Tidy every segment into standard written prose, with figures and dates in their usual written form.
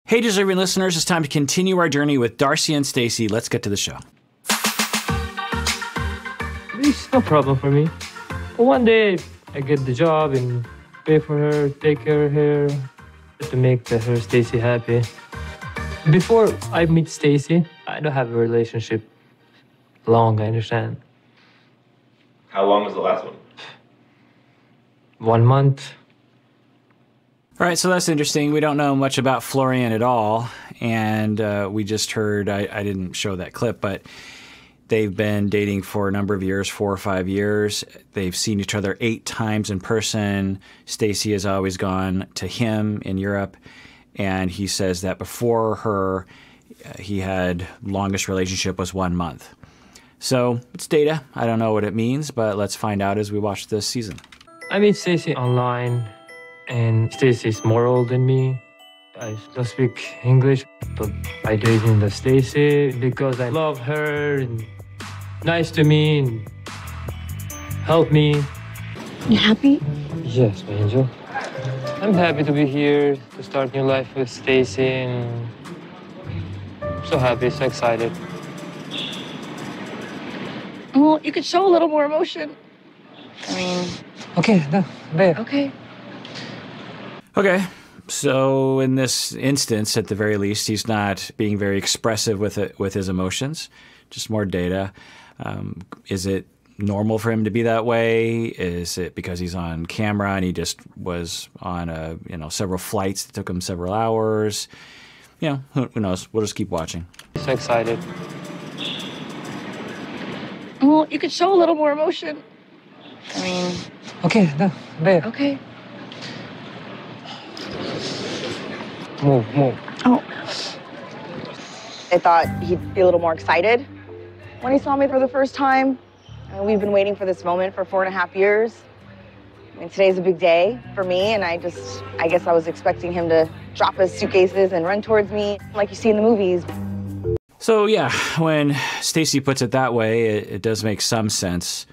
Hey, deserving listeners, it's time to continue our journey with Darcey and Stacey. Let's get to the show. It's no problem for me. But one day, I get the job and pay for her, take care of her, to make her Stacey happy. Before I meet Stacey, I don't have a relationship long, I understand. How long was the last one? 1 month. All right, so that's interesting. We don't know much about Florian at all, and we just heard, I didn't show that clip, but they've been dating for a number of years, 4 or 5 years. They've seen each other 8 times in person. Stacey has always gone to him in Europe, and he says that before her, he had longest relationship was 1 month. So it's data. I don't know what it means, but let's find out as we watch this season. I meet Stacey online, and Stacey's more old than me. I don't speak English, but I dated the Stacey because I love her and nice to me and help me. You happy? Yes, my angel. I'm happy to be here to start new life with Stacey, and I'm so happy, so excited. Well, you could show a little more emotion. I mean... Okay, no, there. Okay. Okay, so in this instance, at the very least, he's not being very expressive with his emotions, just more data. Is it normal for him to be that way? Is it because he's on camera and he just was on several flights that took him several hours? You know, who knows? We'll just keep watching. So excited. Well, you could show a little more emotion. I mean... Okay, no, there. Okay. Move. Oh. I thought he'd be a little more excited when he saw me for the first time. I mean, we've been waiting for this moment for 4.5 years. I mean, today's a big day for me, and I guess I was expecting him to drop his suitcases and run towards me like you see in the movies. So yeah, when Stacey puts it that way, it does make some sense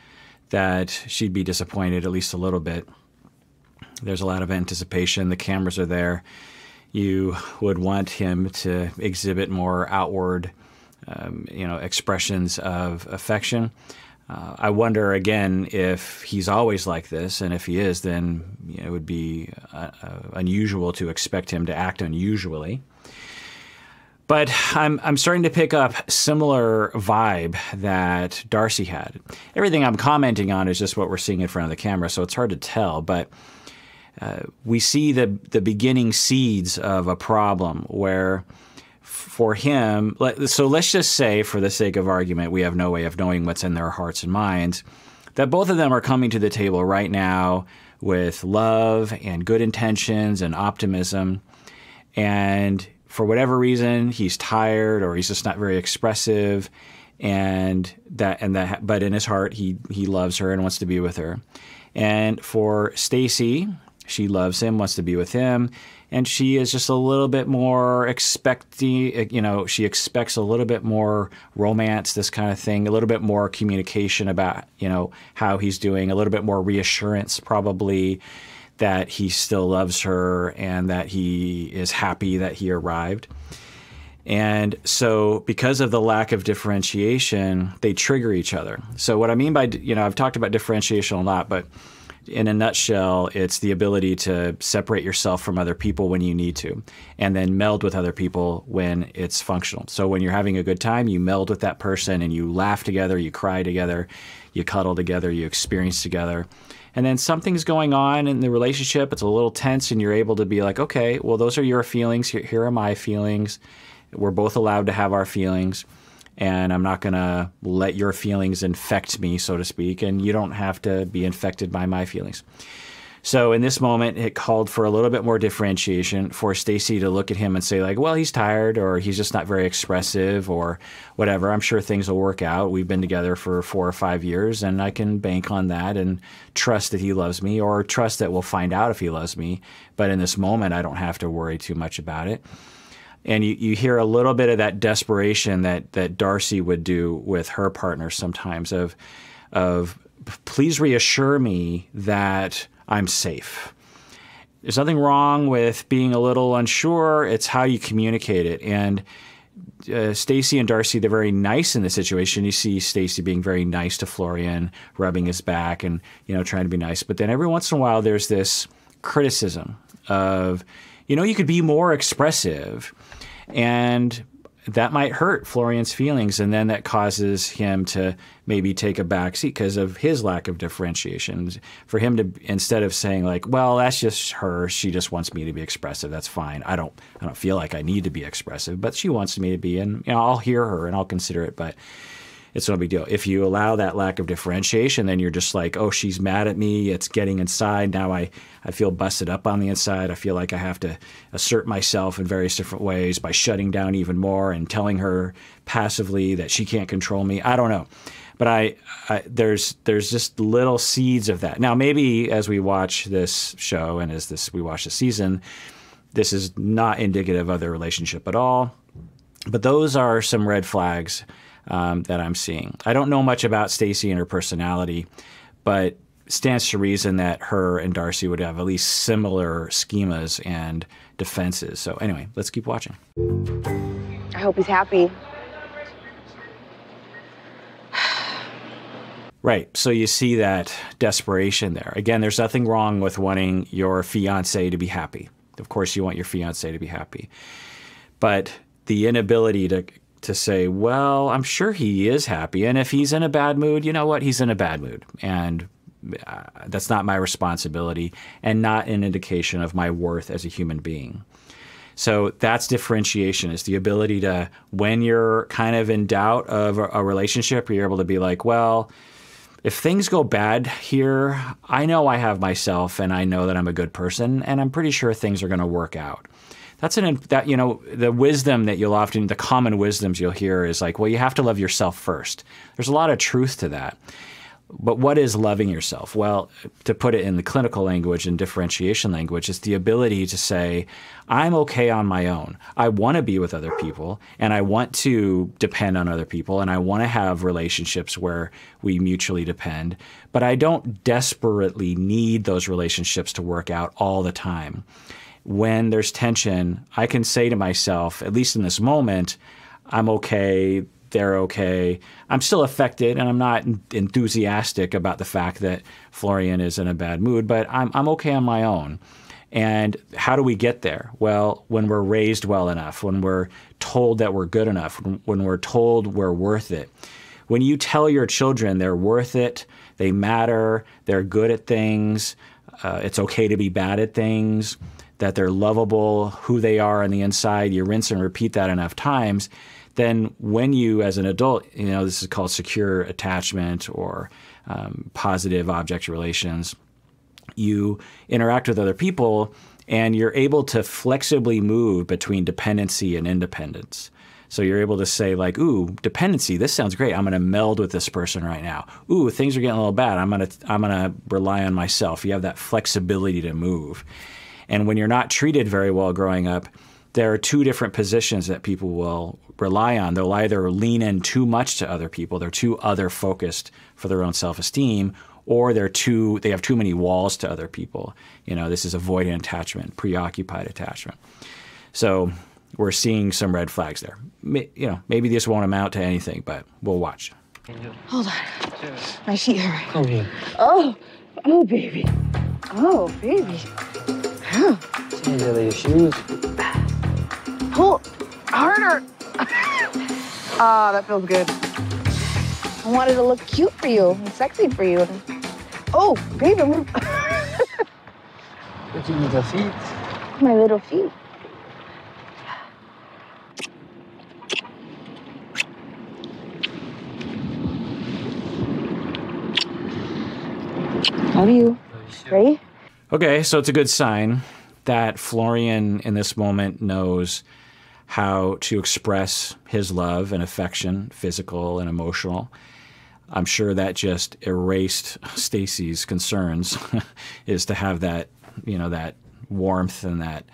that she'd be disappointed, at least a little bit. There's a lot of anticipation. The cameras are there. You would want him to exhibit more outward, expressions of affection. I wonder, again, if he's always like this, and if he is, then it would be unusual to expect him to act unusually. But I'm starting to pick up similar vibe that Darcey had. Everything I'm commenting on is just what we're seeing in front of the camera, so it's hard to tell. But we see the beginning seeds of a problem where for him, so let's just say, for the sake of argument, we have no way of knowing what's in their hearts and minds, that both of them are coming to the table right now with love and good intentions and optimism, and for whatever reason, he's tired or he's just not very expressive, but in his heart, he loves her and wants to be with her. And for Stacey, she loves him, wants to be with him, and she is just a little bit more expecting, she expects a little bit more romance, this kind of thing, a little bit more communication about, how he's doing, a little bit more reassurance probably that he still loves her and that he is happy that he arrived. And so because of the lack of differentiation, they trigger each other. So what I mean by, I've talked about differentiation a lot, but in a nutshell, it's the ability to separate yourself from other people when you need to, and then meld with other people when it's functional. So when you're having a good time, you meld with that person and you laugh together, you cry together, you cuddle together, you experience together. And then something's going on in the relationship, it's a little tense, and you're able to be like, okay, well, those are your feelings, here are my feelings. We're both allowed to have our feelings, and I'm not going to let your feelings infect me, so to speak, and you don't have to be infected by my feelings. So in this moment, it called for a little bit more differentiation for Stacey to look at him and say, like, well, he's tired, or he's just not very expressive, or whatever. I'm sure things will work out. We've been together for 4 or 5 years, and I can bank on that and trust that he loves me, or trust that we'll find out if he loves me. But in this moment, I don't have to worry too much about it. And you hear a little bit of that desperation that Darcey would do with her partner sometimes of please reassure me that I'm safe. there's nothing wrong with being a little unsure. It's how you communicate it. And Stacey and Darcey, they're very nice in the situation. You see Stacey being very nice to Florian, rubbing his back and, trying to be nice. But then every once in a while, there's this criticism of, you could be more expressive. And that might hurt Florian's feelings, and then that causes him to maybe take a back seat because of his lack of differentiation. For him to, instead of saying like, well, that's just her, she just wants me to be expressive, that's fine. I don't feel like I need to be expressive, but she wants me to be, and I'll hear her and I'll consider it, but it's no big deal. If you allow that lack of differentiation, then you're just like, oh, she's mad at me. It's getting inside. Now I feel busted up on the inside. I feel like I have to assert myself in various different ways by shutting down even more and telling her passively that she can't control me. I don't know. But there's just little seeds of that. Now, maybe as we watch this show and we watch the season, this is not indicative of their relationship at all. But those are some red flags that I'm seeing. I don't know much about Stacey and her personality, but stands to reason that her and Darcey would have at least similar schemas and defenses. So anyway, let's keep watching. I hope he's happy. Right. So you see that desperation there. Again, there's nothing wrong with wanting your fiancé to be happy. Of course, you want your fiancé to be happy. But the inability to say, well, I'm sure he is happy. And if he's in a bad mood, you know what? He's in a bad mood. And that's not my responsibility and not an indication of my worth as a human being. So that's differentiation, is the ability to, when you're kind of in doubt of a relationship, you're able to be like, well, if things go bad here, I know I have myself and I know that I'm a good person and I'm pretty sure things are going to work out. That's the wisdom that the common wisdoms you'll hear is like, well, you have to love yourself first. There's a lot of truth to that. But what is loving yourself? Well, to put it in the clinical language and differentiation language, it's the ability to say, I'm okay on my own. I want to be with other people and I want to depend on other people and I want to have relationships where we mutually depend, but I don't desperately need those relationships to work out all the time. When there's tension, I can say to myself, at least in this moment, I'm okay, they're okay. I'm still affected and I'm not enthusiastic about the fact that Florian is in a bad mood, but I'm okay on my own. And how do we get there? Well, when we're raised well enough, when we're told that we're good enough, when we're told we're worth it. When you tell your children they're worth it, they matter, they're good at things, it's okay to be bad at things, that they're lovable, who they are on the inside, you rinse and repeat that enough times, then when you, as an adult, this is called secure attachment or positive object relations, you interact with other people and you're able to flexibly move between dependency and independence. So you're able to say like, ooh, dependency, this sounds great. I'm going to meld with this person right now. Ooh, things are getting a little bad. I'm going to rely on myself. You have that flexibility to move. And when you're not treated very well growing up, there are two different positions that people will rely on. They'll either lean in too much to other people, they're too other focused for their own self-esteem, or they have too many walls to other people. This is avoidant attachment, preoccupied attachment. So we're seeing some red flags there. Maybe this won't amount to anything, but we'll watch. Hold on. My feet hurt. Come here. Oh, baby. Oh, baby. Oh. See your shoes. Pull harder. Ah, that feels good. I wanted to look cute for you and sexy for you. Oh, baby. Look at your little feet. My little feet. Love you. Ready? Okay, so it's a good sign that Florian in this moment knows how to express his love and affection, physical and emotional. I'm sure that just erased Stacey's concerns, is to have that, that warmth and that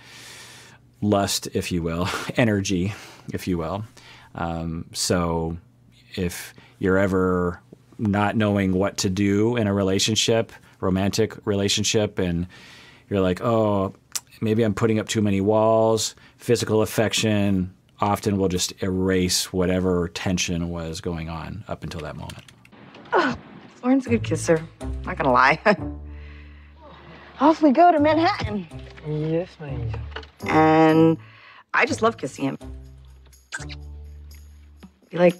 lust, if you will, energy, if you will. So if you're ever not knowing what to do in a relationship, romantic relationship, and you're like, oh, maybe I'm putting up too many walls. Physical affection often will just erase whatever tension was going on up until that moment. Oh, Lauren's a good kisser. Not gonna lie. Off we go to Manhattan. Yes, my angel. And I just love kissing him. He like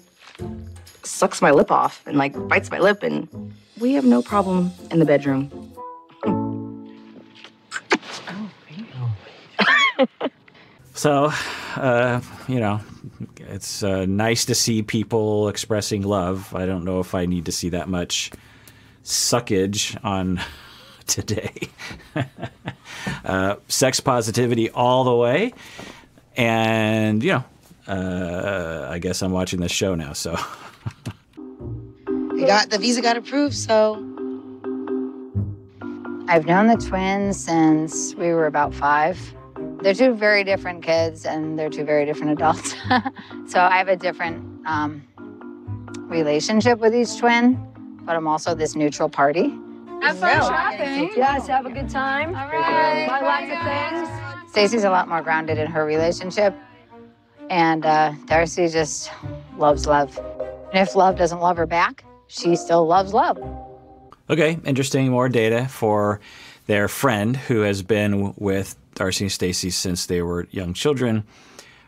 sucks my lip off and like bites my lip, and we have no problem in the bedroom. So, you know, it's nice to see people expressing love. I don't know if I need to see that much suckage on today. Sex positivity all the way. And, you know, I guess I'm watching this show now, so. The visa got approved, so. I've known the twins since we were about 5. They're 2 very different kids, and they're 2 very different adults. So I have a different relationship with each twin, but I'm also this neutral party. Have fun shopping. Yes, have a good time. All right. Buy lots of things. Stacey's a lot more grounded in her relationship, and Darcey just loves love. And if love doesn't love her back, she still loves love. Okay, interesting. More data for their friend who has been with Darcey and Stacey since they were young children.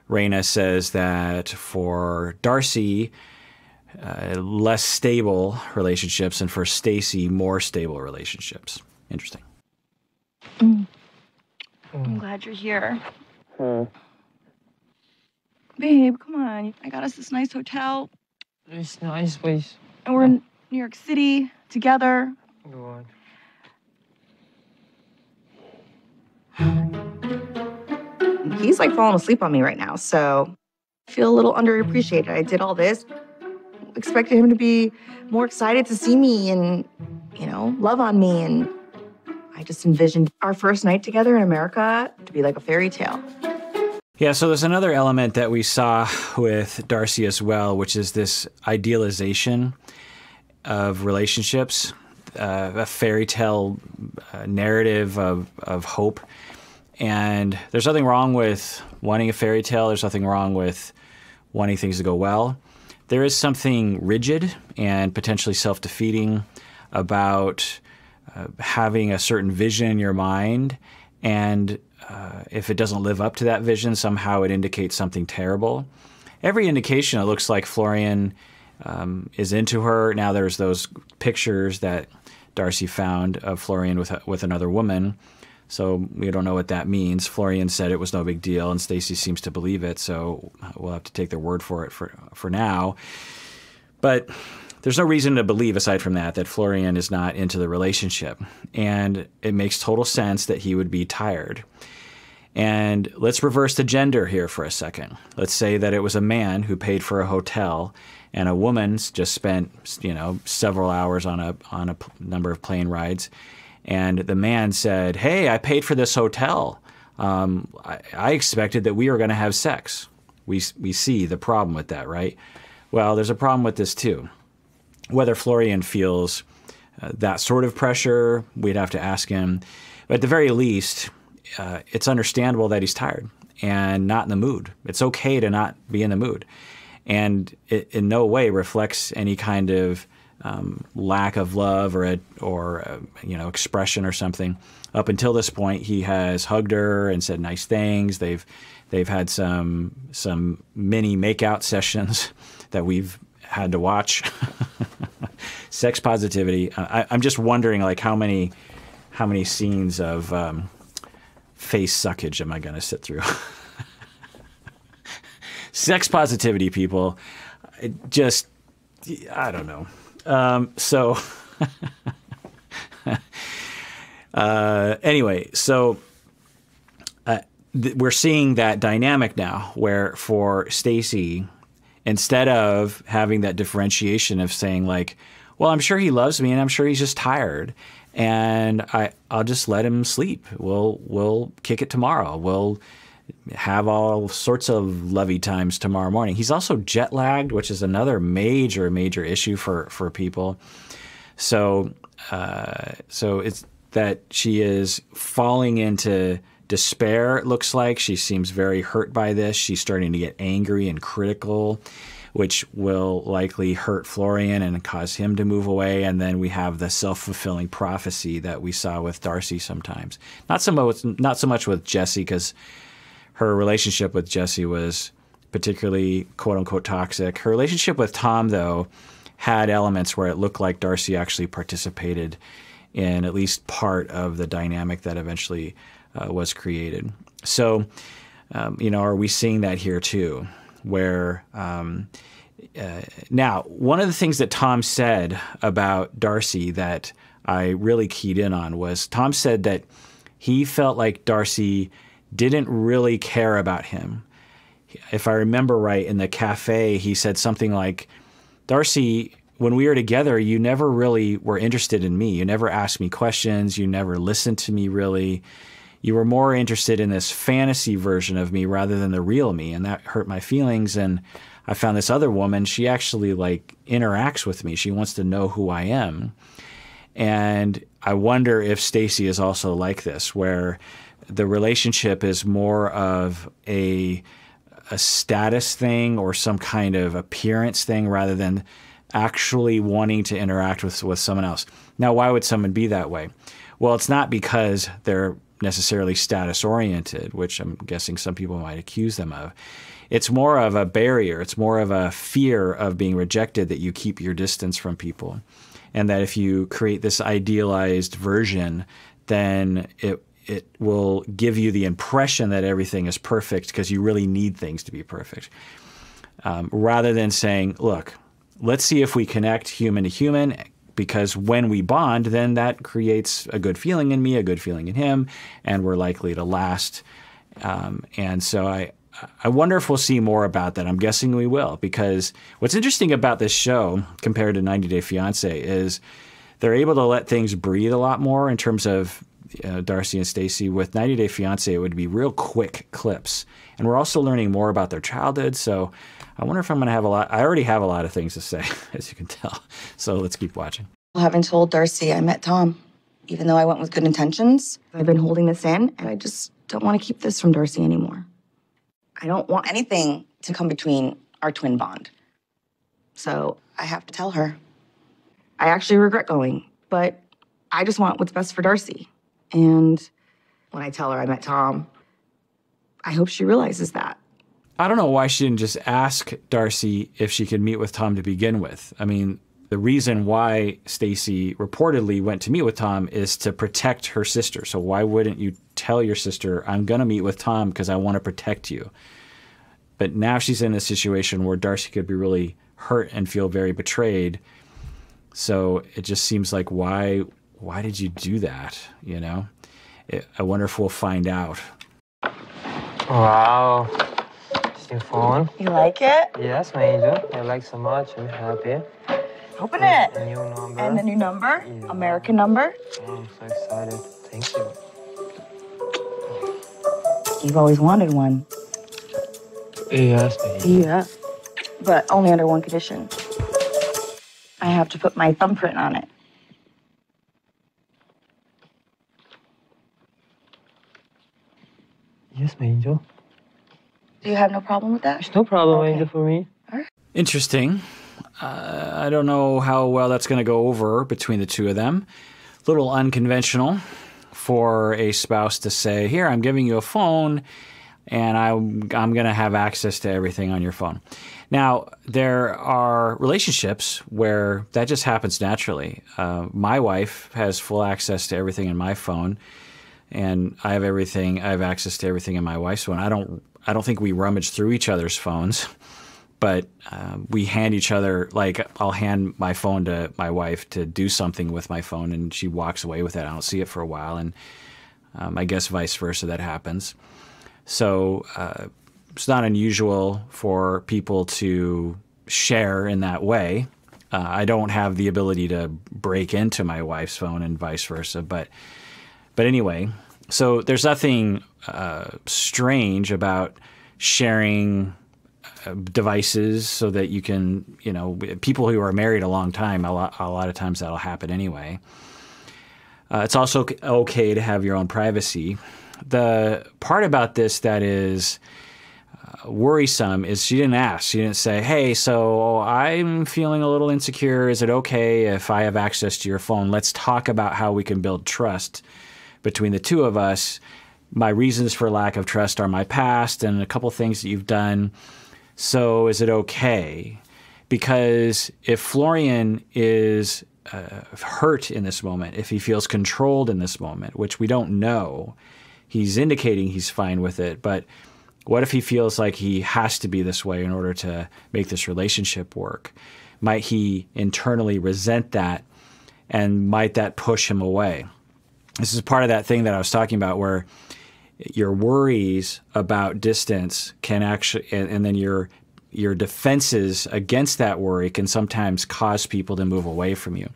Raina says that for Darcey, less stable relationships, and for Stacey, more stable relationships. Interesting. I'm glad you're here. Babe, come on. I got us this nice hotel, It's nice place. and we're in New York City together. Go on. He's like falling asleep on me right now, so I feel a little underappreciated. I did all this, expected him to be more excited to see me and, you know, love on me. And I just envisioned our first night together in America to be like a fairy tale. Yeah, so there's another element that we saw with Darcey as well, which is this idealization of relationships, a fairy tale narrative of hope. And there's nothing wrong with wanting a fairy tale. There's nothing wrong with wanting things to go well. There is something rigid and potentially self-defeating about having a certain vision in your mind, and if it doesn't live up to that vision, somehow it indicates something terrible. Every indication, it looks like Florian is into her. Now there's those pictures that Darcey found of Florian with another woman, so we don't know what that means. Florian said it was no big deal, and Stacey seems to believe it, so we'll have to take their word for it for now. But there's no reason to believe, aside from that Florian is not into the relationship. And it makes total sense that he would be tired. And let's reverse the gender here for a second. Let's say that it was a man who paid for a hotel, and a woman's just spent, you know, several hours on a number of plane rides. And the man said, "Hey, I paid for this hotel. I expected that we were going to have sex." We see the problem with that, right? Well, there's a problem with this too. Whether Florian feels that sort of pressure, we'd have to ask him. But at the very least, it's understandable that he's tired and not in the mood. It's okay to not be in the mood. And it in no way reflects any kind of lack of love or you know, expression or something. Up until this point, he has hugged her and said nice things. They've had some mini makeout sessions that we've had to watch. Sex positivity. I'm just wondering, like, how many scenes of face suckage am I going to sit through? Sex positivity, people. I don't know. Anyway, so we're seeing that dynamic now where for Stacey, instead of having that differentiation of saying like, well, I'm sure he loves me and I'm sure he's just tired and I'll just let him sleep. We'll kick it tomorrow. We'll have all sorts of lovey times tomorrow morning. He's also jet lagged, which is another major issue for people. So it's that she is falling into despair, it looks like. She seems very hurt by this. She's starting to get angry and critical, which will likely hurt Florian and cause him to move away. And then we have the self-fulfilling prophecy that we saw with Darcey sometimes. Not so much with Jesse, because her relationship with Jesse was particularly quote-unquote toxic. Her relationship with Tom, though, had elements where it looked like Darcey actually participated in at least part of the dynamic that eventually was created. So, are we seeing that here too? Where now, one of the things that Tom said about Darcey that I really keyed in on was Tom said that he felt like Darcey didn't really care about him. If I remember right, in the cafe, he said something like, Darcey, when we were together, you never really were interested in me. You never asked me questions. You never listened to me, really. You were more interested in this fantasy version of me rather than the real me, and that hurt my feelings. And I found this other woman, she actually interacts with me. She wants to know who I am. And I wonder if Stacey is also like this, where the relationship is more of a status thing or some kind of appearance thing rather than actually wanting to interact with someone else. Now, why would someone be that way? Well, it's not because they're necessarily status-oriented, which I'm guessing some people might accuse them of. It's more of a barrier. It's more of a fear of being rejected that you keep your distance from people. And that if you create this idealized version, then it will give you the impression that everything is perfect because you really need things to be perfect. Rather than saying, look, let's see if we connect human to human, because when we bond, then that creates a good feeling in me, a good feeling in him, and we're likely to last. And so I wonder if we'll see more about that. I'm guessing we will, because what's interesting about this show compared to 90 Day Fiancé is they're able to let things breathe a lot more in terms of Darcey and Stacey. With 90 Day Fiancé, it would be real quick clips. And we're also learning more about their childhood, so I wonder if I'm going to have a lot. I already have a lot of things to say, as you can tell. So let's keep watching. I haven't told Darcey I met Tom, even though I went with good intentions. I've been holding this in, and I just don't want to keep this from Darcey anymore. I don't want anything to come between our twin bond. So I have to tell her. I actually regret going, but I just want what's best for Darcey. And when I tell her I met Tom, I hope she realizes that. I don't know why she didn't just ask Darcey if she could meet with Tom to begin with. I mean, the reason why Stacey reportedly went to meet with Tom is to protect her sister. So why wouldn't you tell your sister, I'm going to meet with Tom because I want to protect you? But now she's in a situation where Darcey could be really hurt and feel very betrayed. So it just seems like, why did you do that? You know, I wonder if we'll find out. Wow. It's your phone. You like it? Yes, my angel. I like so much. I'm happy. Open it. A new number. And the new number? Yeah. American number? Oh, I'm so excited. Thank you. You've always wanted one. Yes, baby. Yeah. But only under one condition. I have to put my thumbprint on it. Yes, my angel. Do you have no problem with that? There's no problem, Okay. angel, for me. Interesting. I don't know how well that's going to go over between the two of them. A little unconventional for a spouse to say, here, I'm giving you a phone, and I'm going to have access to everything on your phone. Now, there are relationships where that just happens naturally. My wife has full access to everything in my phone, and I have access to everything in my wife's phone. I don't think we rummage through each other's phones, but we hand each other, like, I'll hand my phone to my wife to do something with my phone, and she walks away with it. I don't see it for a while, and I guess vice versa, that happens. So it's not unusual for people to share in that way. I don't have the ability to break into my wife's phone and vice versa, but anyway, so there's nothing strange about sharing devices so that you can, people who are married a long time, a lot of times that'll happen anyway. It's also okay to have your own privacy. the part about this that is worrisome is she didn't ask. She didn't say, hey, so I'm feeling a little insecure. Is it okay if I have access to your phone? Let's talk about how we can build trust between the two of us. My reasons for lack of trust are my past and a couple things that you've done. So is it okay? Because if Florian is hurt in this moment, if he feels controlled in this moment, which we don't know, he's indicating he's fine with it. But what if he feels like he has to be this way in order to make this relationship work? Might he internally resent that, and might that push him away? This is part of that thing that I was talking about where your worries about distance can actually, and then your defenses against that worry can sometimes cause people to move away from you.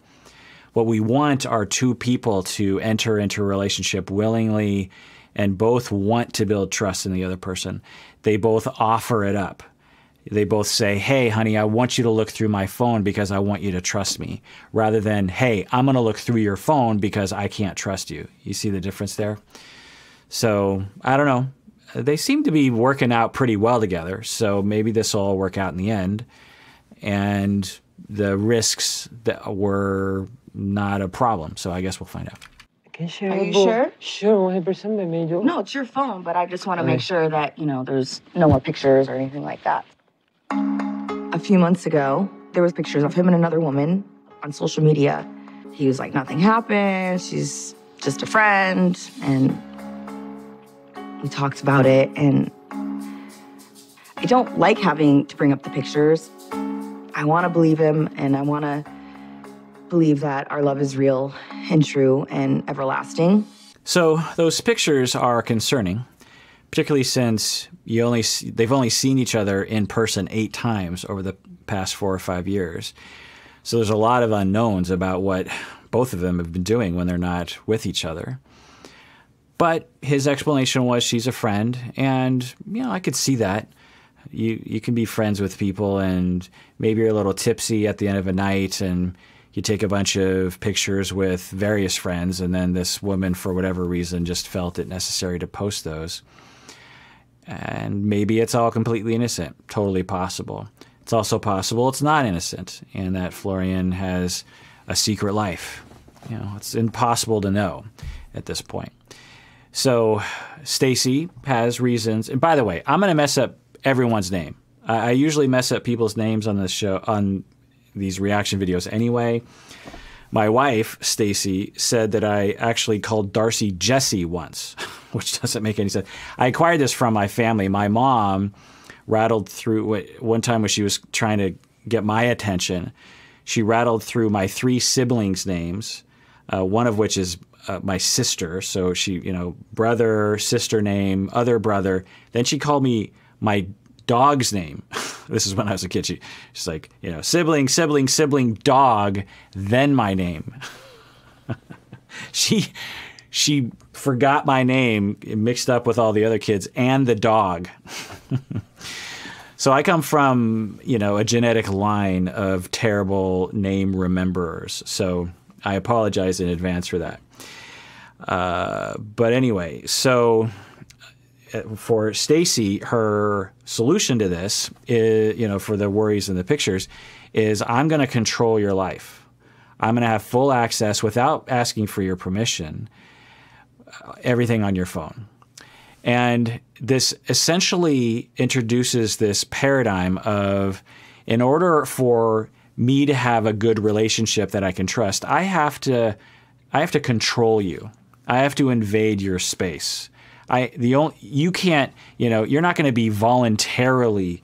What we want are two people to enter into a relationship willingly and both want to build trust in the other person. They both offer it up. They both say, hey, honey, I want you to look through my phone because I want you to trust me, rather than, hey, I'm going to look through your phone because I can't trust you. You see the difference there? So I don't know. They seem to be working out pretty well together, so maybe this will all work out in the end. And the risks that were not a problem, so I guess we'll find out. Are you sure? Sure, 100% may medyo. No, it's your phone, but I just want to make sure that, there's no more pictures or anything like that. A few months ago, there was pictures of him and another woman on social media. He was like, nothing happened, she's just a friend, and we talked about it, and I don't like having to bring up the pictures. I want to believe him, and I want to believe that our love is real and true and everlasting. So those pictures are concerning, particularly since they've only seen each other in person 8 times over the past 4 or 5 years. So there's a lot of unknowns about what both of them have been doing when they're not with each other. But his explanation was she's a friend, and I could see that. You can be friends with people, and maybe you're a little tipsy at the end of a night, and you take a bunch of pictures with various friends, and then this woman, for whatever reason, just felt it necessary to post those. And maybe it's all completely innocent. Totally possible. It's also possible it's not innocent, and that Florian has a secret life. It's impossible to know at this point. So Stacey has reasons. And by the way, I'm going to mess up everyone's name. I usually mess up people's names on this show, on these reaction videos anyway. My wife, Stacey, said that I actually called Darcey Jessie once, which doesn't make any sense. I acquired this from my family. My mom rattled through, one time when she was trying to get my attention, she rattled through my 3 siblings' names, one of which is my sister. So she, brother, sister name, other brother. Then she called me my dog's name. This is when I was a kid. She's like, sibling, sibling, sibling, dog, then my name. She forgot my name, mixed up with all the other kids and the dog. So I come from, a genetic line of terrible name rememberers. So I apologize in advance for that. But anyway, so for Stacey, her solution to this is, for the worries and the pictures, is I'm going to control your life. I'm going to have full access without asking for your permission, everything on your phone. And this essentially introduces this paradigm of, in order for me to have a good relationship that I can trust, I have to control you. I have to invade your space. You can't, you're not going to be voluntarily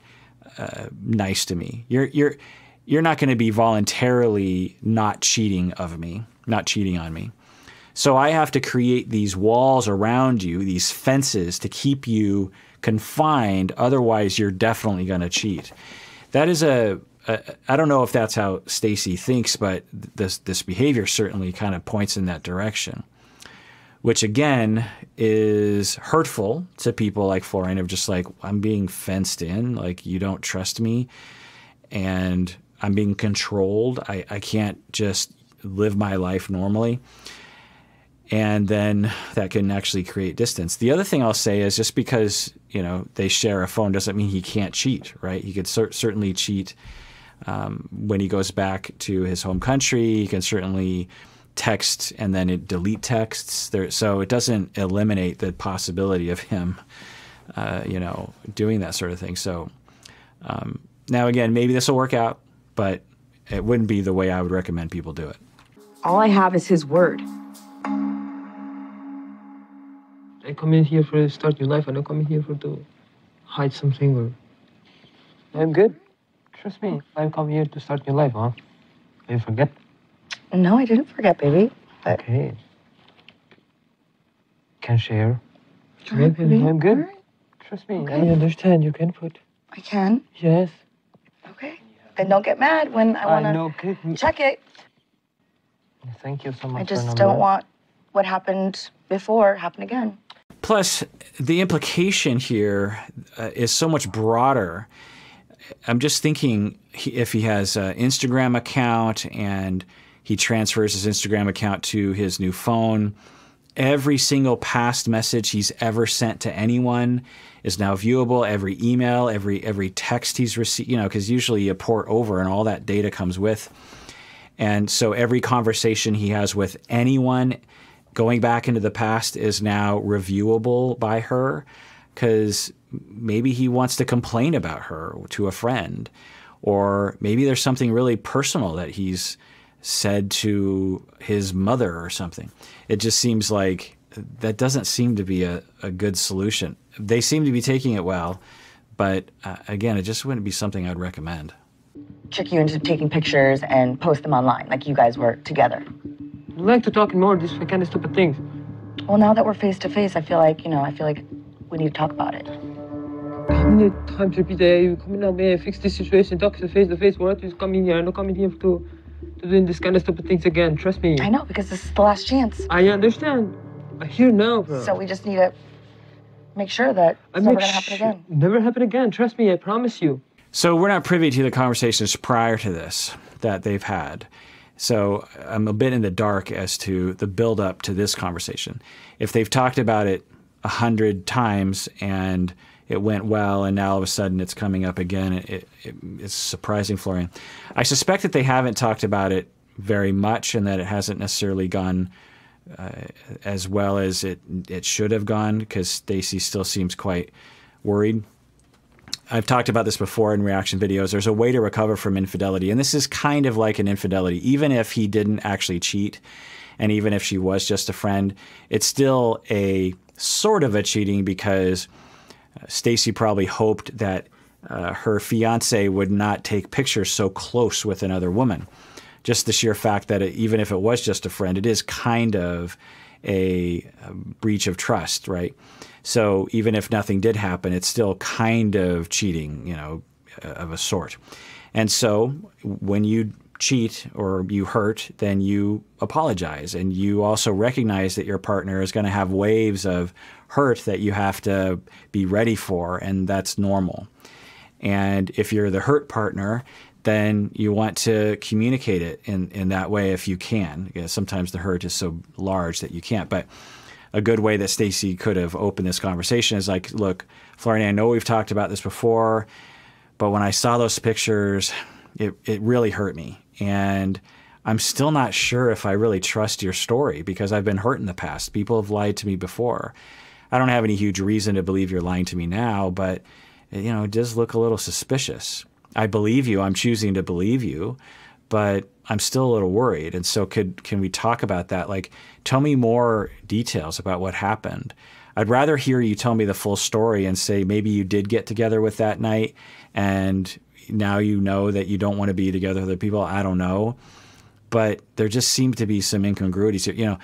nice to me. You're not going to be voluntarily not cheating on me. So I have to create these walls around you, these fences to keep you confined. Otherwise, you're definitely going to cheat. That is I don't know if that's how Stacey thinks, but this behavior certainly kind of points in that direction, which again is hurtful to people like Florian, of just like, I'm being fenced in, like you don't trust me, and I'm being controlled. I can't just live my life normally. And then that can actually create distance. The other thing I'll say is just because, you know, they share a phone doesn't mean he can't cheat, right? He could certainly cheat when he goes back to his home country. He can certainly text and then delete texts. So it doesn't eliminate the possibility of him, you know, doing that sort of thing. So now, again, maybe this will work out, but it wouldn't be the way I would recommend people do it. All I have is his word. I come in here for to start your life. I don't come in here for to hide something or... I'm good. Trust me. I come here to start your life, huh? You forget? No, I didn't forget, baby. But... Okay. Can share. All right, baby. I'm good. All right. Trust me. Okay. I understand. You can put... I can? Yes. Okay. Then don't get mad when I want to check it. Thank you so much. I just don't want what happened before happen again. Plus, the implication here is so much broader. I'm just thinking if he has an Instagram account and he transfers his Instagram account to his new phone, every single past message he's ever sent to anyone is now viewable. Every email, every text he's received, you know, because usually you port over and all that data comes with. And so every conversation he has with anyone going back into the past is now reviewable by her, because maybe he wants to complain about her to a friend, or maybe there's something really personal that he's said to his mother or something. It just seems like that doesn't seem to be a good solution. They seem to be taking it well, but again, it just wouldn't be something I'd recommend. Trick you into taking pictures and post them online like you guys were together. I like to talk more these kind of stupid things. Well, now that we're face to face, I feel like we need to talk about it. How many times repeat you come in out there, fix this situation, talk face to face. What is coming here? I'm not coming here to doing this kind of stupid things again. Trust me. I know, because this is the last chance. I understand. I hear now, bro. So we just need to make sure that it's never going to happen again. Never happen again. Trust me. I promise you. So we're not privy to the conversations prior to this that they've had. So I'm a bit in the dark as to the build-up to this conversation. If they've talked about it 100 times and it went well, and now all of a sudden it's coming up again, it's surprising, Florian. I suspect that they haven't talked about it very much, and that it hasn't necessarily gone as well as it should have gone, because Stacey still seems quite worried. I've talked about this before in reaction videos. There's a way to recover from infidelity, and this is kind of like an infidelity. Even if he didn't actually cheat, and even if she was just a friend, it's still a sort of a cheating, because Stacey probably hoped that her fiance would not take pictures so close with another woman. Just the sheer fact that even if it was just a friend, it is kind of a breach of trust, right? So even if nothing did happen, it's still kind of cheating, you know, of a sort. And so when you cheat or you hurt, then you apologize. And you also recognize that your partner is going to have waves of hurt that you have to be ready for, and that's normal. And if you're the hurt partner, then you want to communicate it in that way if you can. Because sometimes the hurt is so large that you can't. But a good way that Stacey could have opened this conversation is like, look, Florian, I know we've talked about this before, but when I saw those pictures, it really hurt me. And I'm still not sure if I really trust your story, because I've been hurt in the past. People have lied to me before. I don't have any huge reason to believe you're lying to me now, but you know, it does look a little suspicious. I believe you. I'm choosing to believe you, but I'm still a little worried. And so can we talk about that? Like, tell me more details about what happened. I'd rather hear you tell me the full story and say maybe you did get together with that night and now you know that you don't want to be together with other people. I don't know. But there just seem to be some incongruities here. You know,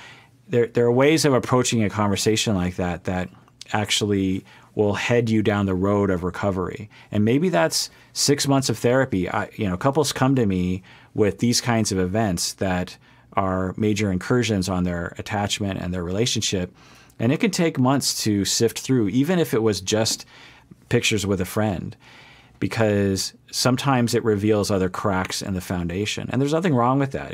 there are ways of approaching a conversation like that that actually will head you down the road of recovery. And maybe that's 6 months of therapy. Couples come to me with these kinds of events that are major incursions on their attachment and their relationship. And it can take months to sift through, even if it was just pictures with a friend. because sometimes it reveals other cracks in the foundation. And there's nothing wrong with that.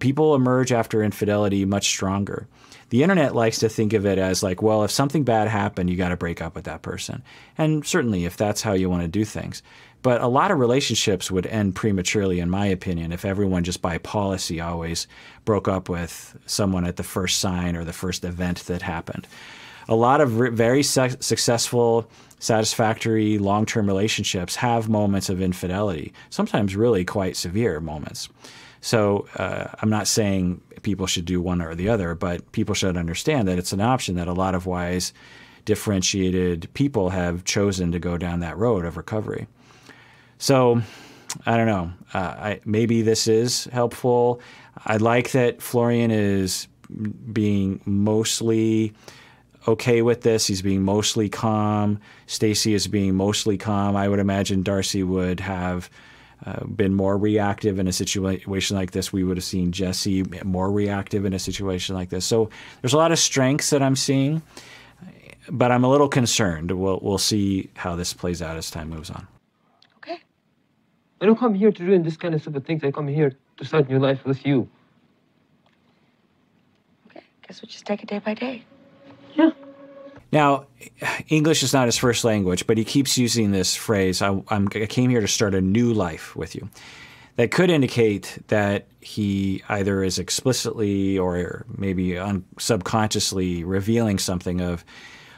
People emerge after infidelity much stronger. The internet likes to think of it as like, well, if something bad happened, you got to break up with that person. And certainly if that's how you want to do things. But a lot of relationships would end prematurely, in my opinion, if everyone just by policy always broke up with someone at the first sign or the first event that happened. A lot of very successful, satisfactory, long-term relationships have moments of infidelity, sometimes really quite severe moments. So I'm not saying people should do one or the other, but people should understand that it's an option that a lot of wise, differentiated people have chosen to go down that road of recovery. So I don't know. Maybe this is helpful. I like that Florian is being mostly okay with this. He's being mostly calm. Stacey is being mostly calm. I would imagine Darcey would have been more reactive in a situation like this. We would have seen Jesse more reactive in a situation like this. So there's a lot of strengths that I'm seeing, but I'm a little concerned. We'll see how this plays out as time moves on. Okay. I don't come here to ruin this kind of stupid things. I come here to start new life with you. Okay. Guess we'll just take it day by day. Yeah. Now, English is not his first language, but he keeps using this phrase, I came here to start a new life with you. That could indicate that he either is explicitly or maybe subconsciously revealing something of,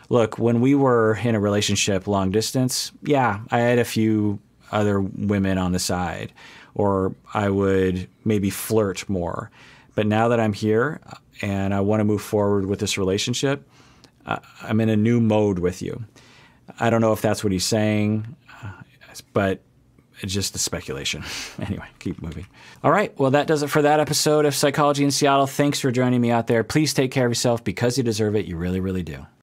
look, when we were in a relationship long distance, yeah, I had a few other women on the side, or I would maybe flirt more. But now that I'm here and I want to move forward with this relationship, I'm in a new mode with you. I don't know if that's what he's saying, but it's just a speculation. Anyway, keep moving. All right, well, that does it for that episode of Psychology in Seattle. Thanks for joining me out there. Please take care of yourself because you deserve it. You really, really do.